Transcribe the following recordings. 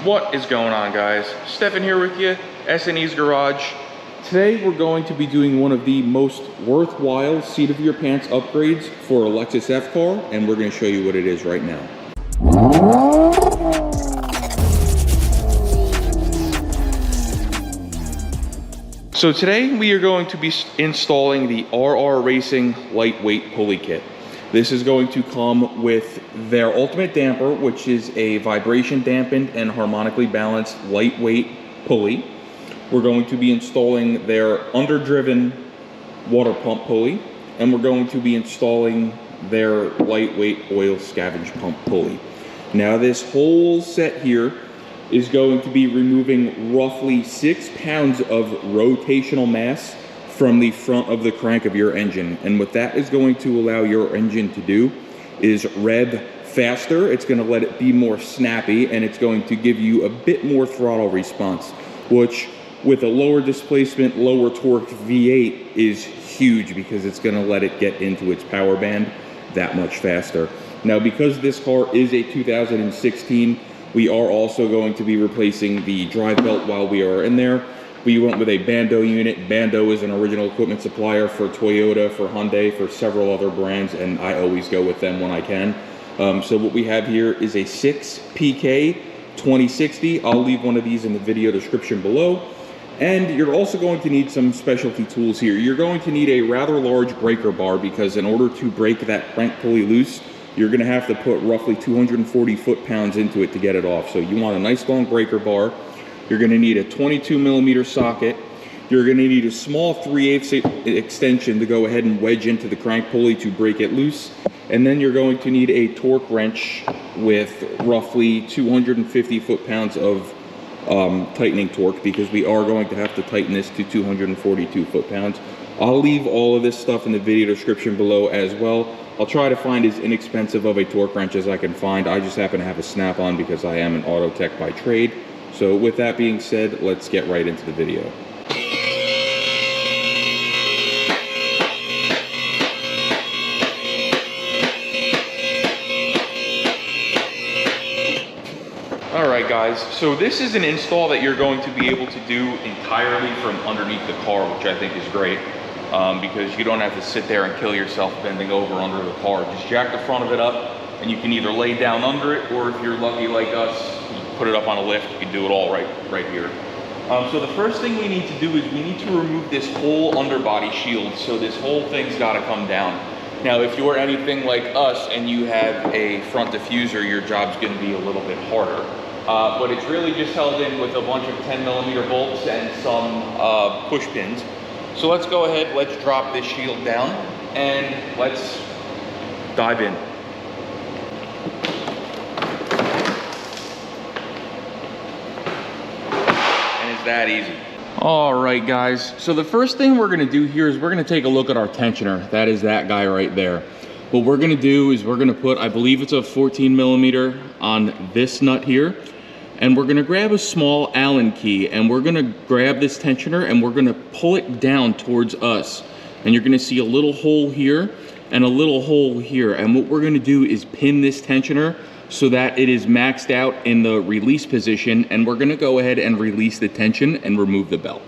What is going on, guys? Stefan here with you, S&E's Garage. Today we're going to be doing one of the most worthwhile seat of your pants upgrades for a Lexus F car, and we're going to show you what it is right now. So today we are going to be installing the RR Racing lightweight pulley kit. This is going to come with their ultimate damper, which is a vibration dampened and harmonically balanced lightweight pulley. We're going to be installing their underdriven water pump pulley, and we're going to be installing their lightweight oil scavenge pump pulley. Now this whole set here is going to be removing roughly 6 pounds of rotational mass from the front of the crank of your engine. And what that is going to allow your engine to do is rev faster. It's going to let it be more snappy, and it's going to give you a bit more throttle response, which with a lower displacement, lower torque V8 is huge because it's going to let it get into its power band that much faster. Now, because this car is a 2016, we are also going to be replacing the drive belt while we are in there. We went with a Bando unit. Bando is an original equipment supplier for Toyota, for Hyundai, for several other brands, and I always go with them when I can. So what we have here is a 6 PK 2060. I'll leave one of these in the video description below. And you're also going to need some specialty tools here. You're going to need a rather large breaker bar because in order to break that crank pulley loose, you're going to have to put roughly 240 foot-pounds into it to get it off. So you want a nice long breaker bar. You're going to need a 22mm socket. You're going to need a small 3/8 extension to go ahead and wedge into the crank pulley to break it loose. And then you're going to need a torque wrench with roughly 250 foot-pounds of tightening torque, because we are going to have to tighten this to 242 foot-pounds. I'll leave all of this stuff in the video description below as well. I'll try to find as inexpensive of a torque wrench as I can find. I just happen to have a Snap-on because I am an auto tech by trade. So with that being said, let's get right into the video. All right, guys, so this is an install that you're going to be able to do entirely from underneath the car, which I think is great, because you don't have to sit there and kill yourself bending over under the car. Just jack the front of it up, and you can either lay down under it, or if you're lucky like us, put it up on a lift. You can do it all right here. So the first thing we need to do is we need to remove this whole underbody shield. So this whole thing's got to come down. Now, if you're anything like us and you have a front diffuser, your job's going to be a little bit harder. But it's really just held in with a bunch of 10mm bolts and some push pins. So let's go ahead, let's drop this shield down, and let's dive in. That easy. All right, guys, so the first thing we're going to do here is we're going to take a look at our tensioner. That is that guy right there. What we're going to do is we're going to put, I believe it's a 14mm on this nut here, and we're going to grab a small Allen key, and we're going to grab this tensioner and we're going to pull it down towards us, and you're going to see a little hole here and a little hole here. And what we're going to do is pin this tensioner so that it is maxed out in the release position, and we're going to go ahead and release the tension and remove the belt.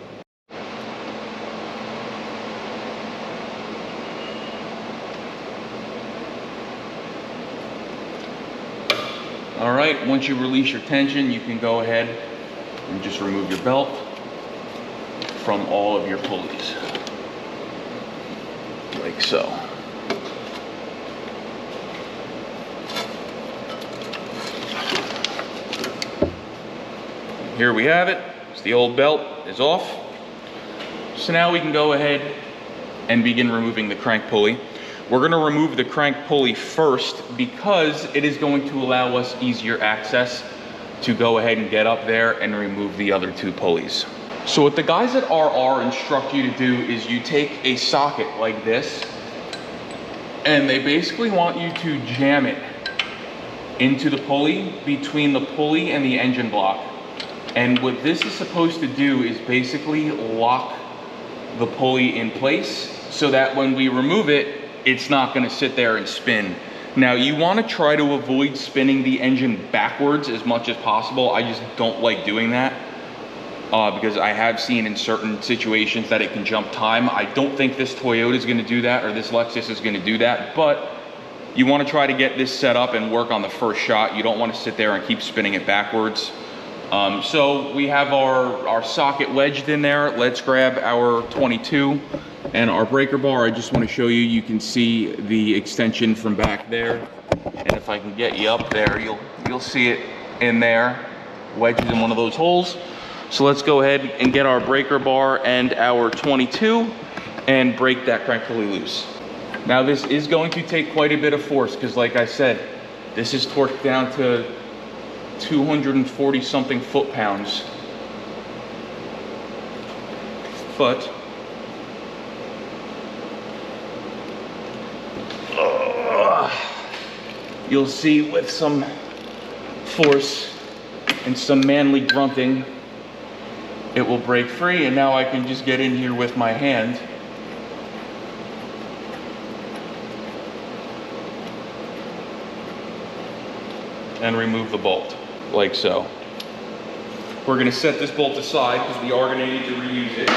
All right, once you release your tension, you can go ahead and just remove your belt from all of your pulleys, like so. Here we have it. So the old belt is off. So now we can go ahead and begin removing the crank pulley. We're going to remove the crank pulley first because it is going to allow us easier access to go ahead and get up there and remove the other two pulleys. So what the guys at RR instruct you to do is you take a socket like this, and they basically want you to jam it into the pulley, between the pulley and the engine block. And what this is supposed to do is basically lock the pulley in place so that when we remove it, it's not going to sit there and spin. Now you want to try to avoid spinning the engine backwards as much as possible. I just don't like doing that because I have seen in certain situations that it can jump time. I don't think this Toyota is going to do that, or this Lexus is going to do that, but you want to try to get this set up and work on the first shot. You don't want to sit there and keep spinning it backwards. So we have our socket wedged in there. Let's grab our 22 and our breaker bar. I just want to show you, you can see the extension from back there. And if I can get you up there, you'll see it in there, wedged in one of those holes. So let's go ahead and get our breaker bar and our 22 and break that crank pulley loose. Now this is going to take quite a bit of force because, like I said, this is torqued down to 240 something foot-pounds. But you'll see with some force and some manly grunting, it will break free, and now I can just get in here with my hand and remove the bolt, like so. We're gonna set this bolt aside because we are gonna need to reuse it.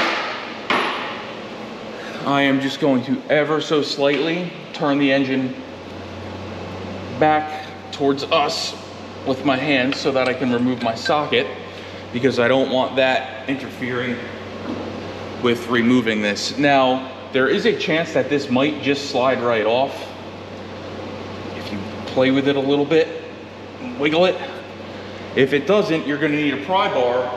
I am just going to ever so slightly turn the engine back towards us with my hand so that I can remove my socket, because I don't want that interfering with removing this. Now, there is a chance that this might just slide right off if you play with it a little bit. Wiggle it. If it doesn't, you're going to need a pry bar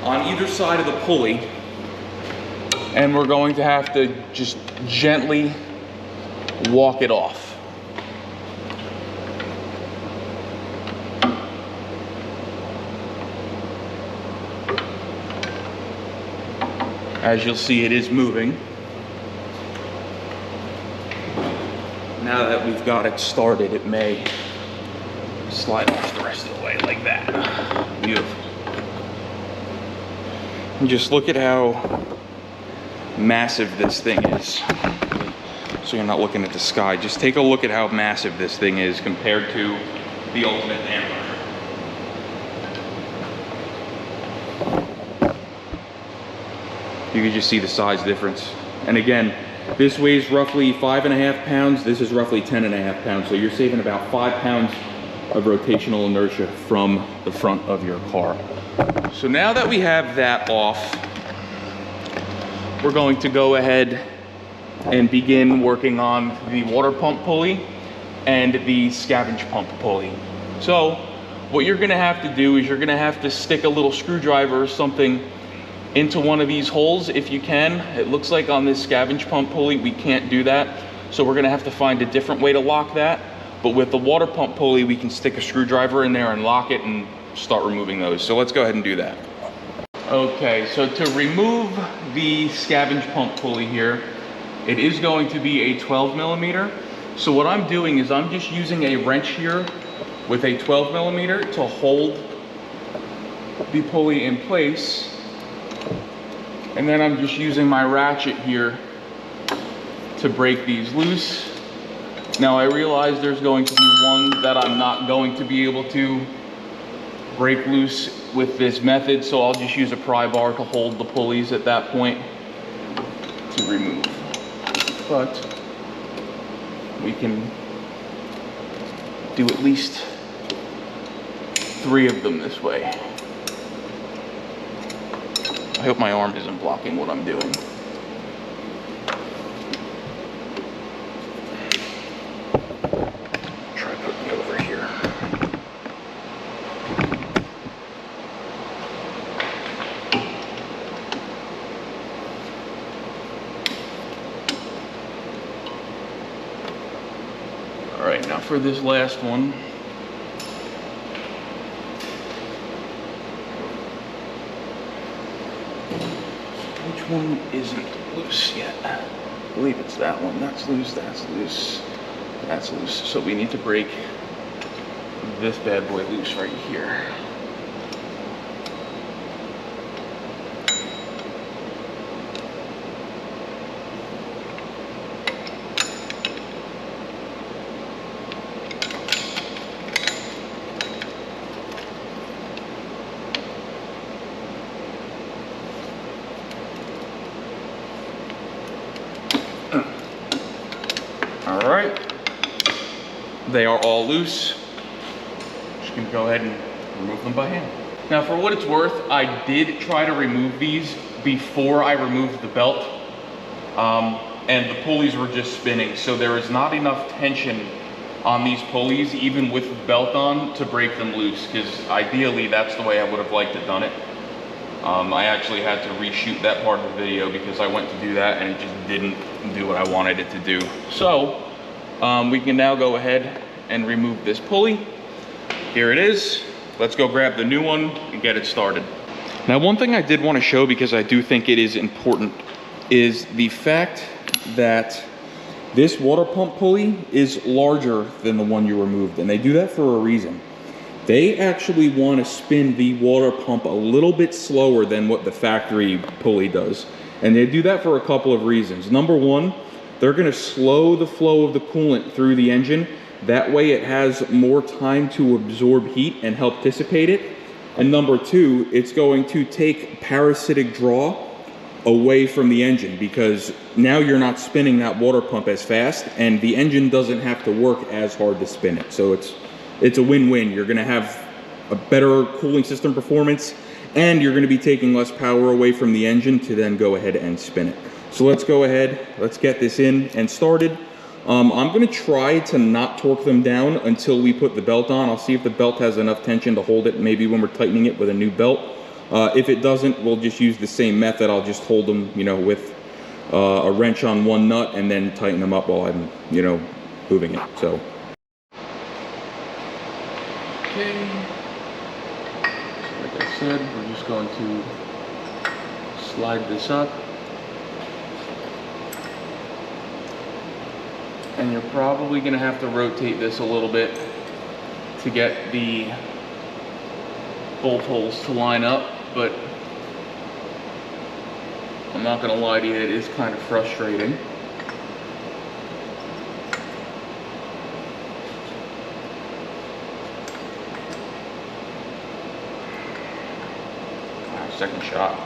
on either side of the pulley, and we're going to have to just gently walk it off. As you'll see, it is moving. Now that we've got it started, it may slide off the rest of the way like that. Beautiful. And just look at how massive this thing is. So you're not looking at the sky. Just take a look at how massive this thing is compared to the Ultimate Damper. You can just see the size difference. And again, this weighs roughly 5.5 pounds. This is roughly 10.5 pounds. So you're saving about 5 pounds of rotational inertia from the front of your car. So now that we have that off, we're going to go ahead and begin working on the water pump pulley and the scavenge pump pulley. So what you're gonna have to do is you're gonna have to stick a little screwdriver or something into one of these holes if you can. It looks like on this scavenge pump pulley we can't do that, so we're gonna have to find a different way to lock that. But with the water pump pulley, we can stick a screwdriver in there and lock it and start removing those. So let's go ahead and do that. Okay, so to remove the scavenge pump pulley here, it is going to be a 12 millimeter. So what I'm doing is I'm just using a wrench here with a 12 millimeter to hold the pulley in place. And then I'm just using my ratchet here to break these loose. Now I realize there's going to be one that I'm not going to be able to break loose with this method, so I'll just use a pry bar to hold the pulleys at that point to remove. But we can do at least 3 of them this way. I hope my arm isn't blocking what I'm doing. Try putting it over here. All right, now for this last one. Which one isn't loose yet? I believe it's that one. That's loose, that's loose, that's loose. So we need to break this bad boy loose right here. They are all loose. Just gonna go ahead and remove them by hand. Now, for what it's worth, I did try to remove these before I removed the belt, and the pulleys were just spinning, so there is not enough tension on these pulleys, even with the belt on, to break them loose, because ideally that's the way I would have liked it done it. I actually had to reshoot that part of the video because I went to do that and it just didn't do what I wanted it to do. So we can now go ahead and remove this pulley. Here it is. Let's go grab the new one and get it started. Now, one thing I did want to show, because I do think it is important, is the fact that this water pump pulley is larger than the one you removed, and they do that for a reason. They actually want to spin the water pump a little bit slower than what the factory pulley does. And they do that for a couple of reasons. Number one, they're going to slow the flow of the coolant through the engine. That way it has more time to absorb heat and help dissipate it. And number two, it's going to take parasitic draw away from the engine, because now you're not spinning that water pump as fast and the engine doesn't have to work as hard to spin it. So it's a win-win. You're going to have a better cooling system performance, and you're going to be taking less power away from the engine to then go ahead and spin it. So let's go ahead, let's get this in and started. I'm going to try to not torque them down until we put the belt on. I'll see if the belt has enough tension to hold it, maybe when we're tightening it with a new belt. If it doesn't, we'll just use the same method. I'll just hold them, with a wrench on one nut and then tighten them up while I'm, moving it. So. Okay. Like I said, we're just going to slide this up. And you're probably going to have to rotate this a little bit to get the bolt holes to line up, but I'm not going to lie to you, it is kind of frustrating. Second shot.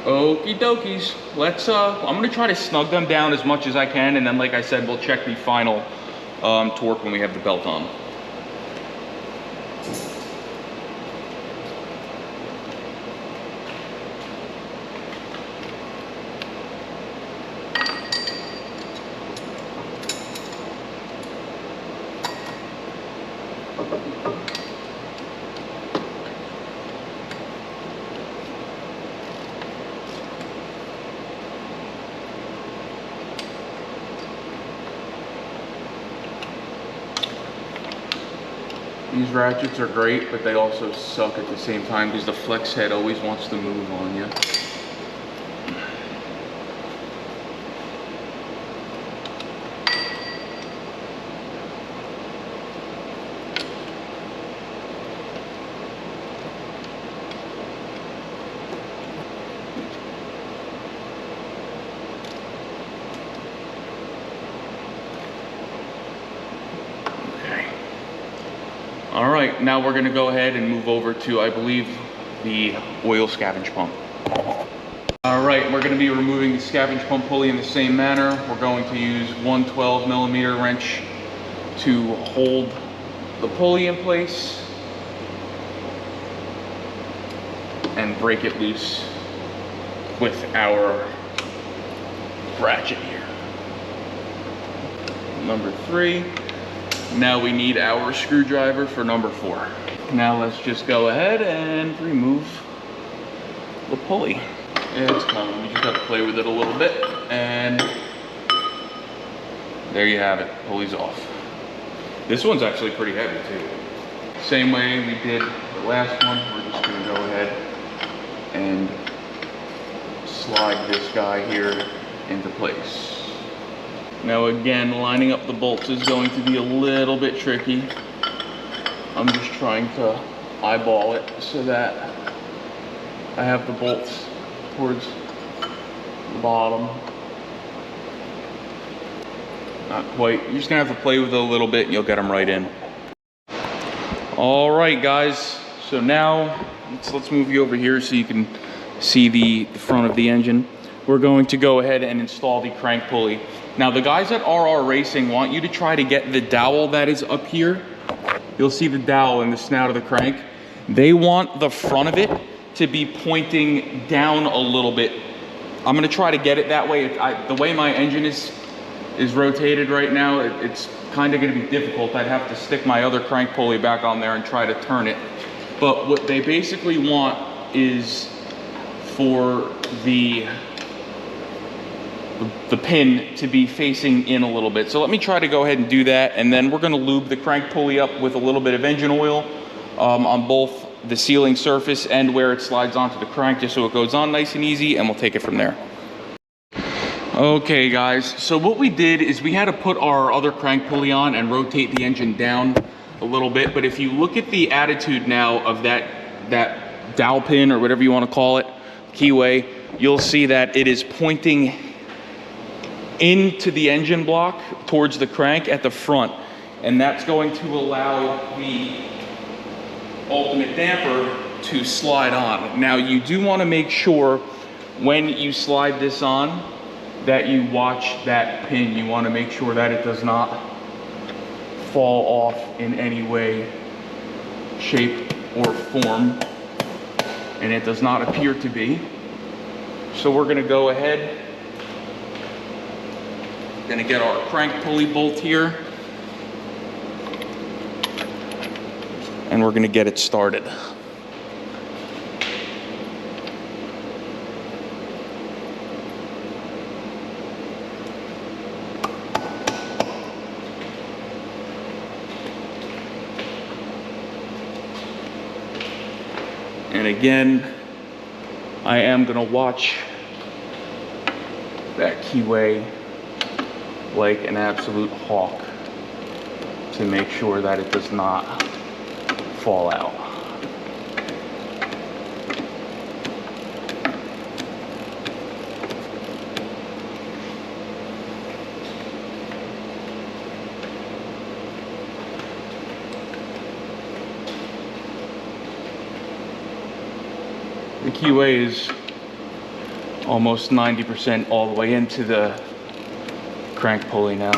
Okie dokies. Let's I'm gonna try to snug them down as much as I can, and then like I said, we'll check the final torque when we have the belt on. These ratchets are great, but they also suck at the same time because the flex head always wants to move on you. All right, now we're gonna go ahead and move over to, I believe, the oil scavenge pump. All right, we're gonna be removing the scavenge pump pulley in the same manner. We're going to use one 12mm wrench to hold the pulley in place and break it loose with our ratchet here. Number 3. Now we need our screwdriver for number 4. Now let's just go ahead and remove the pulley. It's coming, we just have to play with it a little bit, and there you have it, pulley's off. This one's actually pretty heavy too. Same way we did the last one, we're just gonna go ahead and slide this guy here into place. Now again, lining up the bolts is going to be a little bit tricky. I'm just trying to eyeball it so that I have the bolts towards the bottom. Not quite. You're just gonna have to play with it a little bit and you'll get them right in. All right, guys. So now let's move you over here so you can see the front of the engine. We're going to go ahead and install the crank pulley. Now the guys at RR Racing want you to try to get the dowel that is up here. You'll see the dowel in the snout of the crank. They want the front of it to be pointing down a little bit. I'm gonna try to get it that way. The way my engine is rotated right now, it's kind of gonna be difficult. I'd have to stick my other crank pulley back on there and try to turn it. But what they basically want is for the pin to be facing in a little bit. So let me try to go ahead and do that, and then we're gonna lube the crank pulley up with a little bit of engine oil on both the sealing surface and where it slides onto the crank, just so it goes on nice and easy, and we'll take it from there. Okay guys, so what we did is we had to put our other crank pulley on and rotate the engine down a little bit, but if you look at the attitude now of that dowel pin, or whatever you want to call it, keyway, you'll see that it is pointing into the engine block towards the crank at the front, and that's going to allow the ultimate damper to slide on. Now you do want to make sure when you slide this on that you watch that pin. You want to make sure that it does not fall off in any way, shape, or form, and it does not appear to be. So we're going to go ahead, going to get our crank pulley bolt here, and we're going to get it started. And again, I am going to watch that keyway like an absolute hawk to make sure that it does not fall out. The keyway is almost 90% all the way into the crank pulley now.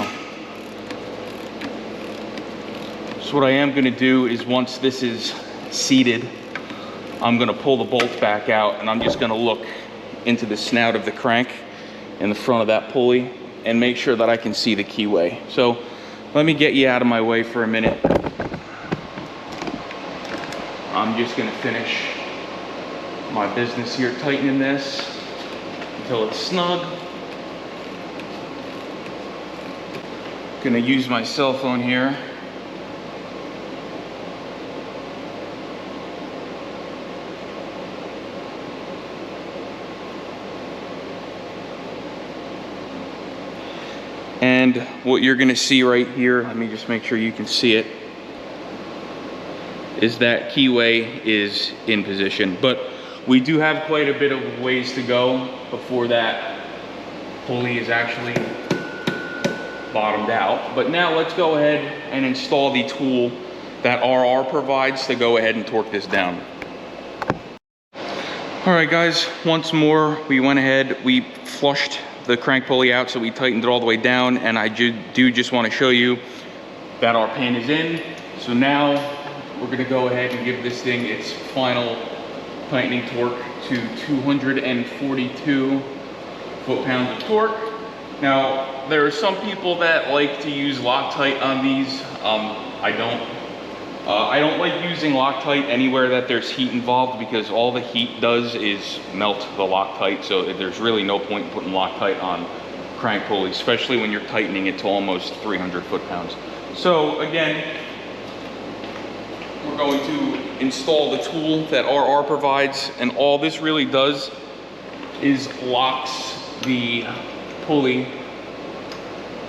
So what I am going to do is, once this is seated, I'm going to pull the bolt back out, and I'm just going to look into the snout of the crank in the front of that pulley and make sure that I can see the keyway. So let me get you out of my way for a minute. I'm just going to finish my business here, tightening this until it's snug. Gonna use my cell phone here. And what you're gonna see right here, let me just make sure you can see it, is that keyway is in position. But we do have quite a bit of ways to go before that pulley is actually bottomed out. But now let's go ahead and install the tool that RR provides to go ahead and torque this down. All right guys, once more, we went ahead, we flushed the crank pulley out, so we tightened it all the way down, and I do just want to show you that our pin is in. So now we're gonna go ahead and give this thing its final tightening torque to 242 foot-pounds of torque. Now, there are some people that like to use Loctite on these. I don't like using Loctite anywhere that there's heat involved, because all the heat does is melt the Loctite, so there's really no point in putting Loctite on crank pulley, especially when you're tightening it to almost 300 foot-pounds. So again, we're going to install the tool that RR provides, and all this really does is locks the pulley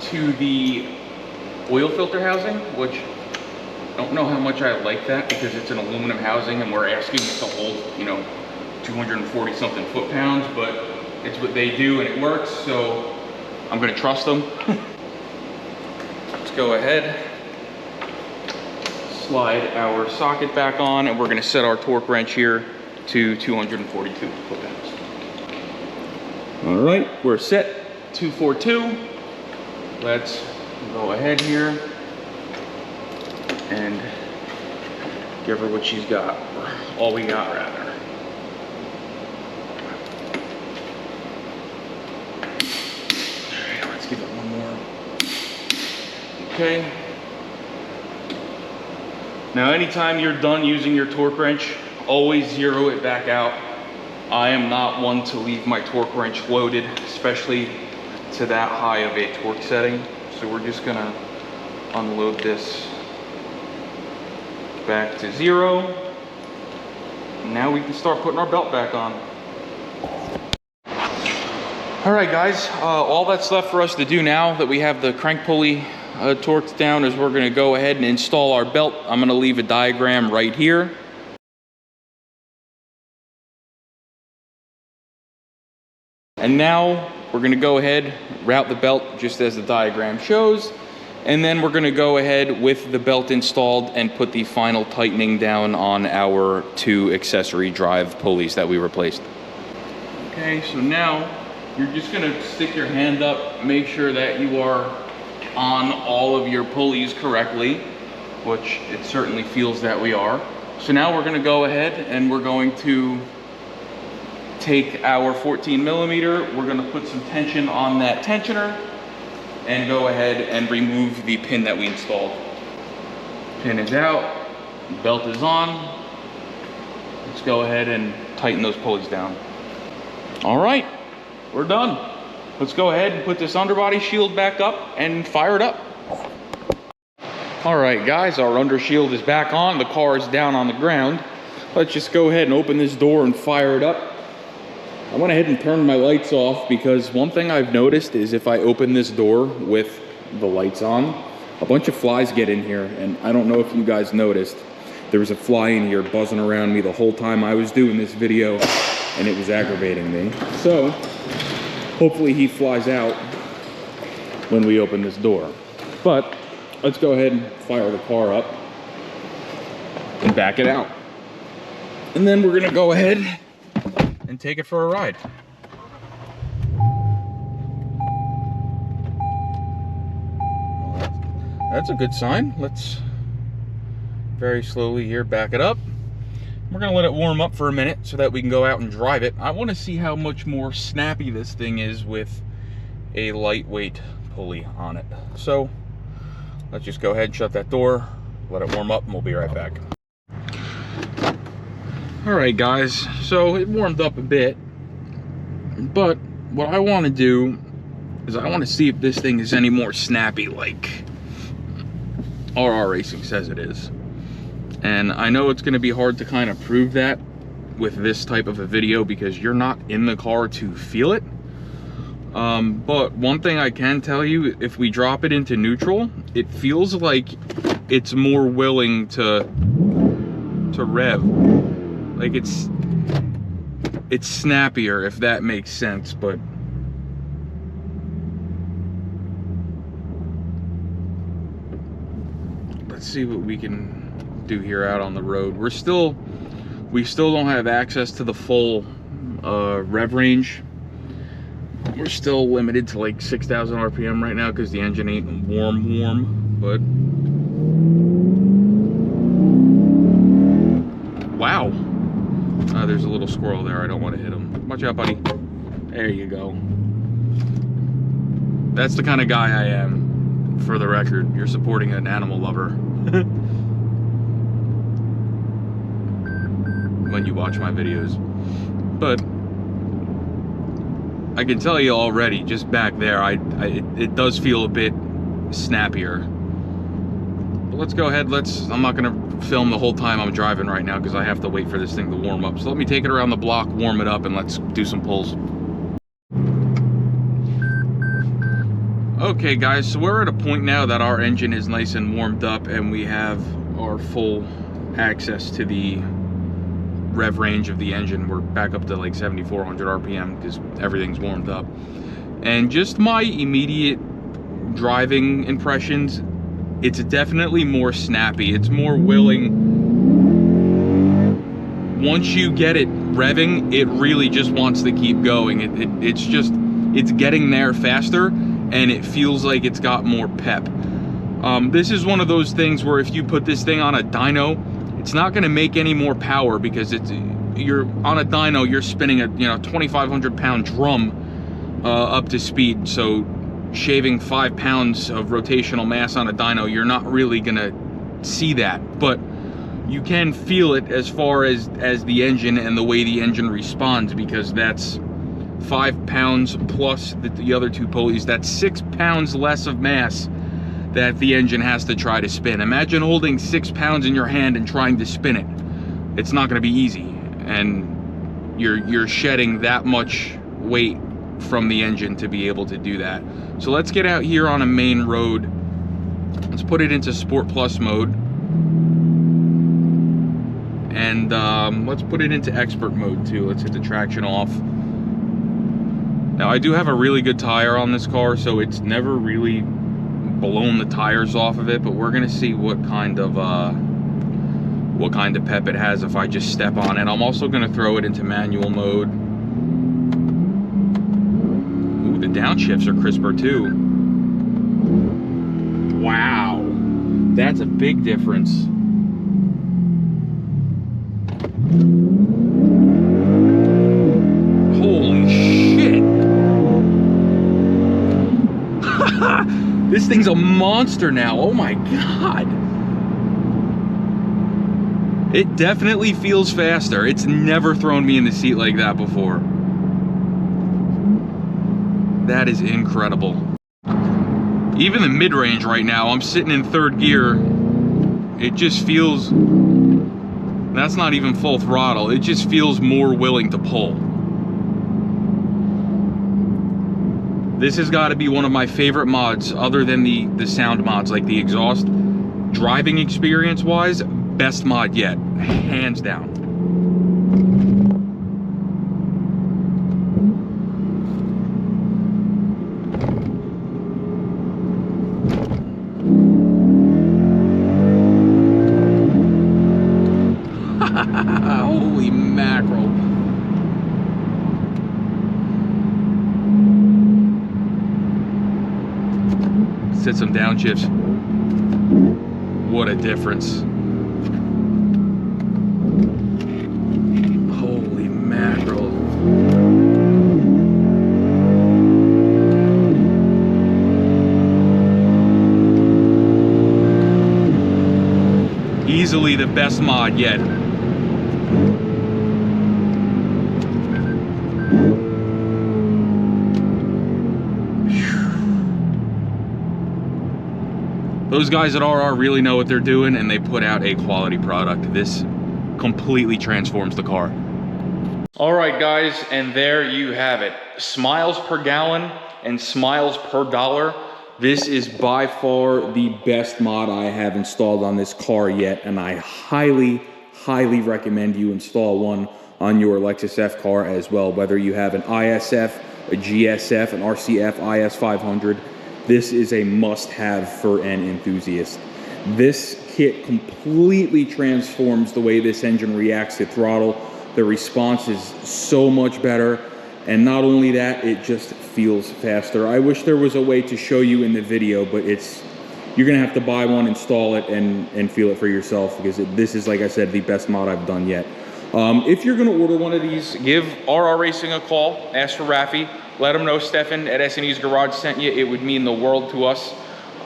to the oil filter housing, which don't know how much I like that because it's an aluminum housing and we're asking it to hold, you know, 240 something foot-pounds, but it's what they do and it works, so I'm gonna trust them. Let's go ahead, slide our socket back on, and we're gonna set our torque wrench here to 242 foot-pounds. All right, we're set, 242. Let's go ahead here and give her what she's got, or all we got rather. All right, let's give it one more. Okay. Now anytime you're done using your torque wrench, always zero it back out. I am not one to leave my torque wrench loaded, especially to that high of a torque setting. So we're just gonna unload this back to zero. Now we can start putting our belt back on. All right guys, all that's left for us to do now that we have the crank pulley torqued down is we're gonna go ahead and install our belt. I'm gonna leave a diagram right here. And now we're gonna go ahead, route the belt just as the diagram shows, and then we're gonna go ahead with the belt installed and put the final tightening down on our 2 accessory drive pulleys that we replaced. Okay, so now you're just gonna stick your hand up, make sure that you are on all of your pulleys correctly, which it certainly feels that we are. So now we're gonna go ahead and we're going to take our 14 millimeter, we're gonna put some tension on that tensioner and go ahead and remove the pin that we installed. Pin is out, belt is on. Let's go ahead and tighten those pulleys down. All right, we're done. Let's go ahead and put this underbody shield back up and fire it up. All right guys, our under shield is back on, the car is down on the ground. Let's just go ahead and open this door and fire it up. I went ahead and turned my lights off because one thing I've noticed is if I open this door with the lights on, a bunch of flies get in here, and I don't know if you guys noticed, there was a fly in here buzzing around me the whole time I was doing this video, and it was aggravating me. So, hopefully he flies out when we open this door. But, let's go ahead and fire the car up and back it out. And then we're gonna go ahead and take it for a ride. Well, that's a good sign. Let's very slowly here back it up. We're gonna let it warm up for a minute so that we can go out and drive it. I wanna see how much more snappy this thing is with a lightweight pulley on it. So let's just go ahead and shut that door, let it warm up, and we'll be right back. All right guys, so it warmed up a bit, but what I want to do is I want to see if this thing is any more snappy like RR Racing says it is. And I know it's going to be hard to kind of prove that with this type of a video because you're not in the car to feel it. But one thing I can tell you, if we drop it into neutral, it feels like it's more willing to rev. Like it's snappier, if that makes sense, but let's see what we can do here out on the road. We still don't have access to the full rev range. We're still limited to like 6,000 RPM right now because the engine ain't warm, but wow. There's a little squirrel there. I don't want to hit him. Watch out, buddy. There you go. That's the kind of guy I am, for the record. You're supporting an animal lover. When you watch my videos. But I can tell you already, just back there, it does feel a bit snappier. But let's go ahead. I'm not going to film the whole time I'm driving right now because I have to wait for this thing to warm up. So let me take it around the block, warm it up, and let's do some pulls. Okay guys, so we're at a point now that our engine is nice and warmed up and we have our full access to the rev range of the engine. We're back up to like 7,400 RPM because everything's warmed up. And just my immediate driving impressions, it's definitely more snappy. It's more willing. Once you get it revving, it really just wants to keep going. It's getting there faster, and it feels like it's got more pep. This is one of those things where if you put this thing on a dyno, it's not going to make any more power because you're on a dyno, you're spinning a 2,500 pound drum up to speed. So shaving 5 pounds of rotational mass on a dyno, you're not really going to see that, but you can feel it as far as the engine and the way the engine responds, because that's 5 pounds plus the other 2 pulleys. That's 6 pounds less of mass that the engine has to try to spin. Imagine holding 6 pounds in your hand and trying to spin it. It's not going to be easy, and you're shedding that much weight from the engine to be able to do that. So let's get out here on a main road. Let's put it into Sport Plus mode. And let's put it into expert mode too. Let's hit the traction off. Now I do have a really good tire on this car, so it's never really blown the tires off of it, but we're gonna see what kind of pep it has if I just step on it. I'm also gonna throw it into manual mode. Ooh, the downshifts are crisper too. Wow, that's a big difference. Holy shit. This thing's a monster now. Oh my god. It definitely feels faster. It's never thrown me in the seat like that before. That is incredible. Even the mid-range right now, I'm sitting in 3rd gear. It just feels... That's not even full throttle. It just feels more willing to pull. This has got to be one of my favorite mods, other than the sound mods, like the exhaust. Driving experience wise, best mod yet, hands down. Holy mackerel. Set some downshifts. What a difference. Holy mackerel. Easily the best mod yet. Those guys at RR really know what they're doing, and they put out a quality product. This completely transforms the car. All right, guys, and there you have it. Smiles per gallon and smiles per dollar. This is by far the best mod I have installed on this car yet, and I highly, highly recommend you install one on your Lexus F car as well, whether you have an ISF, a GSF, an RCF, IS500. This is a must-have for an enthusiast. This kit completely transforms the way this engine reacts to throttle. The response is so much better, and not only that, it just feels faster. I wish there was a way to show you in the video, but you're gonna have to buy one, install it, and feel it for yourself, because this is, like I said, the best mod I've done yet. If you're gonna order one of these, give RR Racing a call, ask for Rafi. Let them know Stefan at S&E's Garage sent you. It would mean the world to us.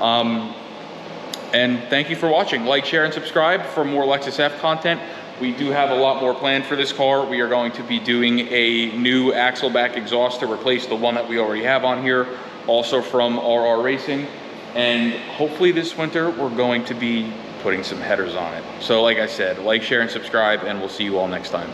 And thank you for watching. Like, share, and subscribe for more Lexus F content. We do have a lot more planned for this car. We are going to be doing a new axle back exhaust to replace the one that we already have on here, also from RR Racing. And hopefully this winter, we're going to be putting some headers on it. So like I said, like, share, and subscribe, and we'll see you all next time.